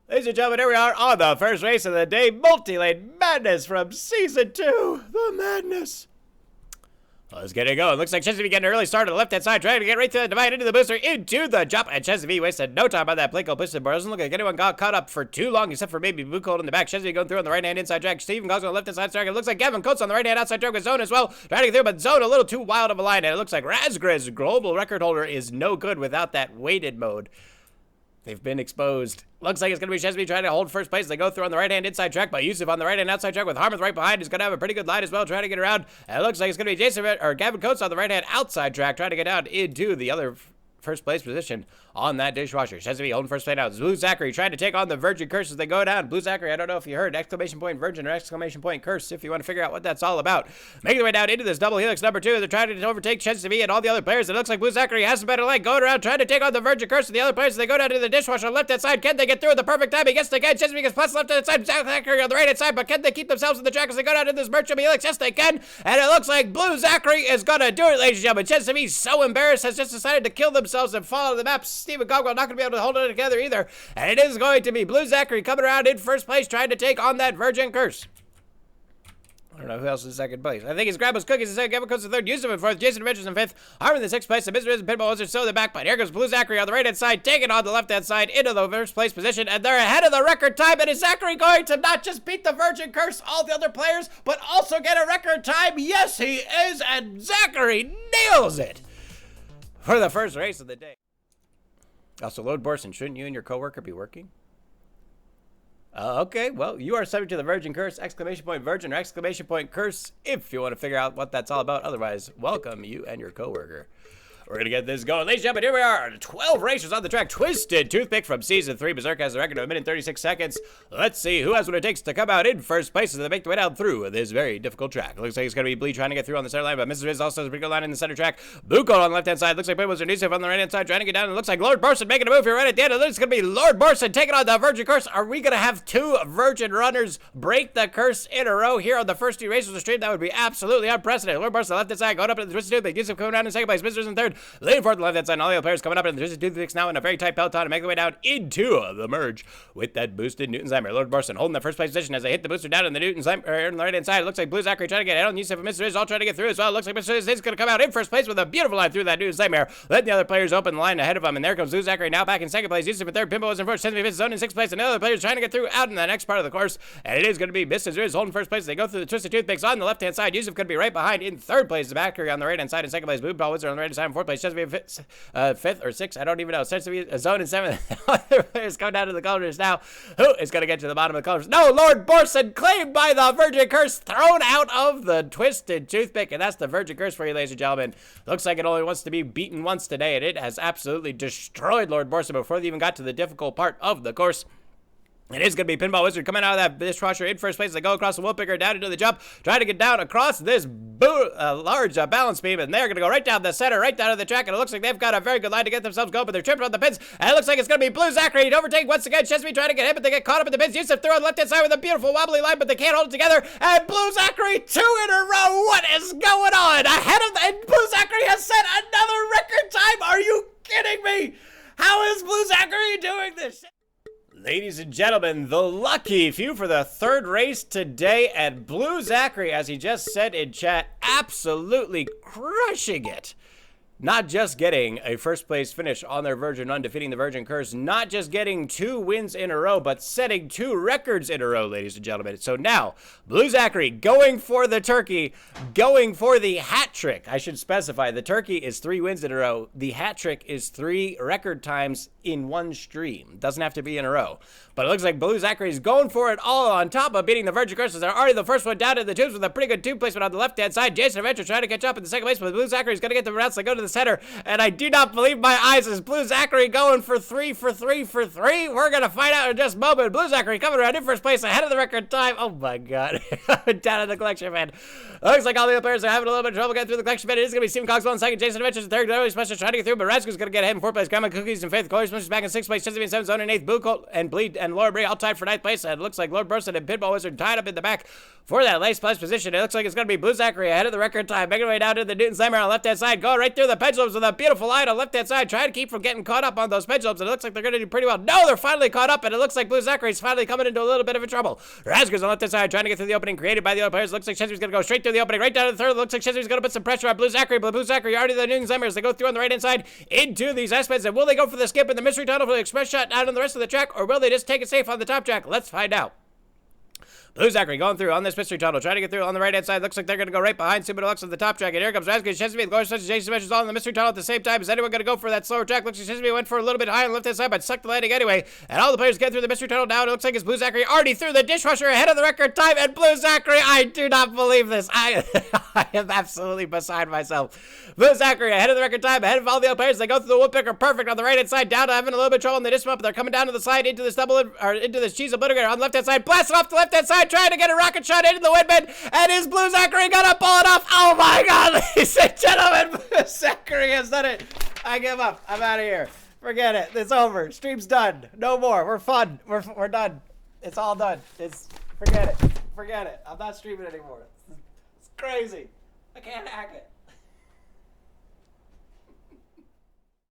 Ladies and gentlemen, here we are on the first race of the day. Multi-lane madness from season 2. The madness. Let's get it going. Looks like Chesapeake getting an early start on the left-hand side, trying to get right through the divide into the booster, into the jump, and Chesapeake wasted no time on that Plinko boosted bar. Doesn't look like anyone got caught up for too long, except for maybe Blue Cold in the back. Chesapeake going through on the right-hand inside track. Stephen Gogg's on the left-hand side track. It looks like Gavin Coates on the right-hand outside track with Zone as well, trying to get through, but Zone a little too wild of a line, and it looks like Razgriz, global record holder, is no good without that weighted mode. They've been exposed. Looks like it's going to be Chesapeake trying to hold first place. They go through on the right-hand inside track, but Yusuf on the right-hand outside track with Harmouth right behind. He's going to have a pretty good line as well, trying to get around. And it looks like it's going to be Gavin Coates on the right-hand outside track, trying to get down into the other first place position on that dishwasher. Chesapeake holding first place out. BlueZackary trying to take on the Virgin Curse as they go down. BlueZackary, I don't know if you heard, exclamation point Virgin or exclamation point Curse, if you want to figure out what that's all about. Making their way down into this double helix number 2. They're trying to overtake Chesapeake and all the other players. It looks like BlueZackary has a better leg going around trying to take on the Virgin Curse and the other players as they go down to the dishwasher on the left-hand side. Can they get through at the perfect time? Against the again. Chesapeake is plus left-hand side. BlueZackary on the right-hand side, but can they keep themselves in the track as they go down to this merchant helix? Yes, they can. And it looks like BlueZackary is going to do it, ladies and gentlemen. Chesapeake, so embarrassed, has just decided to kill themselves and fall on the map. Stephen Gogwell not going to be able to hold it together either. And it is going to be BlueZackary coming around in first place trying to take on that Virgin Curse. I don't know who else is in second place. I think it's Grandma's Cookies in second, Gavin Coates in third, Yusuf in fourth, Jason Adventures in fifth, Harmon in sixth place, the Mr. and Pinball Wizard still in the back, but here goes BlueZackary on the right-hand side, taking on the left-hand side into the first place position, and they're ahead of the record time, and is Zachary going to not just beat the Virgin Curse, all the other players, but also get a record time? Yes, he is, and Zachary nails it for the first race of the day. Also, Lord Borson, shouldn't you and your coworker be working? Okay, well, you are subject to the Virgin Curse, exclamation point Virgin or exclamation point Curse, if you want to figure out what that's all about. Otherwise, welcome you and your coworker. We're going to get this going. Ladies and gentlemen, here we are. 12 racers on the track. Twisted Toothpick from Season 3. Berserk has a record of 1 minute and 36 seconds. Let's see who has what it takes to come out in first place as they make their way down through this very difficult track. Looks like it's going to be Blee trying to get through on the center line, but Mrs. Riz also has a pretty good line in the center track. Blue Coat on the left-hand side. Looks like Pinball Wizard Yusuf on the right-hand side trying to get down. And it looks like Lord Borson making a move here right at the end. And it's going to be Lord Borson taking on the Virgin Curse. Are we going to have 2 Virgin runners break the curse in a row here on the first 2 races of the stream? That would be absolutely unprecedented. Lord Borson on the left-hand side going up into the Twisted Toothpick. Yusuf coming down in second place. Mr. Riz in third. Leading forward on the left-hand side, and all the other players coming up, and there's a Toothpicks now in a very tight peloton to make their way down into the merge with that boosted Newtonsheimer. Lord Borson holding the first place position as they hit the booster down in the Newtonsheimer on the right hand side. It looks like BlueZackary trying to get ahead on Yusuf and Mr. Riz all trying to get through as well. It looks like Mr. Riz is going to come out in first place with a beautiful line through that Newtonsheimer, letting the other players open the line ahead of him. And there comes BlueZackary now back in second place. Yusuf in third. Pinball is in fourth. Chesapeake is zone in sixth place. And the other players trying to get through out in the next part of the course. And it is going to be Mr. Riz holding first place. They go through the Twisted Toothpicks on the left hand side. Yusuf could be right behind in third place. Zachary on the right hand side in second place. Pinball Wizard on the right hand side in fourth place. Chesapeake fifth or sixth. I don't even know. Chesapeake a zone in seventh. Other players come down to the colors now. Who is going to get to the bottom of the colors? No, Lord Borson claimed by the Virgin Curse, thrown out of the Twisted Toothpick, and that's the Virgin Curse for you, ladies and gentlemen. Looks like it only wants to be beaten once today, and it has absolutely destroyed Lord Borson before they even got to the difficult part of the course. It is going to be Pinball Wizard coming out of that dishwasher in first place. They go across the woodpicker down into the jump, trying to get down across this large balance beam, and they're going to go right down the center, right down to the track, and it looks like they've got a very good line to get themselves going, but they're tripping on the pins, and it looks like it's going to be BlueZackary to overtake once again. Chesapeake trying to get hit, but they get caught up in the pins. Yusuf through on the left-hand side with a beautiful wobbly line, but they can't hold it together, and BlueZackary 2 in a row. What is going on? Ahead of and BlueZackary has set another record time. Are you kidding me? How is BlueZackary doing this? Ladies and gentlemen, the lucky few for the third race today, and BlueZackary, as he just said in chat, absolutely crushing it. Not just getting a first place finish on their Virgin Run, defeating the Virgin Curse, not just getting 2 wins in a row, but setting 2 records in a row, ladies and gentlemen. So now, BlueZackary going for the turkey, going for the hat trick. I should specify, the turkey is 3 wins in a row. The hat trick is 3 record times in one stream. Doesn't have to be in a row. But it looks like BlueZackary is going for it all on top of beating the Virgin Curse. They're already the first one down in the tubes with a pretty good tube placement on the left-hand side. Jason Adventure trying to catch up in the second place, but BlueZackary is going to get the routes. They go to the center, and I do not believe my eyes. Is BlueZackary going for 3 for 3 for 3? We're going to find out in just a moment. BlueZackary coming around in first place ahead of the record time. Oh my God. Down in the collection bin. Looks like all the other players are having a little bit of trouble getting through the collection bin. It is going to be Stephen Cogswell in second, Jason Adventures in third, Early Special trying to get through, but Rascal's going to get ahead in fourth place. Grandma Cookies in fifth, Color Smashes back in sixth place, Chesapeake in seventh, Zone in eighth, Blue Colt and Bleed and Laura Bree all tied for ninth place. And it looks like Lord Burson and Pinball Wizard tied up in the back for that last place position. It looks like it's going to be BlueZackary ahead of the record time, making their way down to the Newtonsheimer on the left-hand side, going right through the the pendulums with a beautiful line on the left-hand side, trying to keep from getting caught up on those pendulums, and it looks like they're going to do pretty well. No, they're finally caught up, and it looks like BlueZackary's finally coming into a little bit of a trouble. Razgur's on the left-hand side, trying to get through the opening created by the other players. Looks like Shesby's going to go straight through the opening, right down to the third. Looks like Shesby's going to put some pressure on BlueZackary, but BlueZackary already the New Zemmers. They go through on the right-hand side into these S-beds, and will they go for the skip in the mystery tunnel for the express shot out on the rest of the track, or will they just take it safe on the top track? Let's find out. BlueZackary going through on this mystery tunnel, trying to get through on the right-hand side. Looks like they're going to go right behind Super Deluxe on the top track. And here comes Razgur and Shesby. Going such as Jason Measures all in the mystery tunnel at the same time. Is anyone going to go for that slower track? Looks like Shesby went for a little bit high on the left-hand side, but sucked the landing anyway. And all the players get through the mystery tunnel now. It looks like it's BlueZackary already through the dishwasher ahead of the record time. And BlueZackary, I do not believe this. I am absolutely beside myself. BlueZackary ahead of the record time, ahead of all the other players. They go through the woodpecker perfect on the right-hand side, down to having a little bit of trouble in the dish up. They're coming down to the side into this into this cheese obliterator on the left-hand side. Blasting off the left-hand side, trying to get a rocket shot into the windman, and is BlueZackary gonna pull it off? Oh my God, ladies and gentlemen, BlueZackary has done it. I give up. I'm out of here. Forget it. It's over. Stream's done. No more. We're fun. We're done. It's all done. Forget it. Forget it. I'm not streaming anymore. It's crazy. I can't hack it.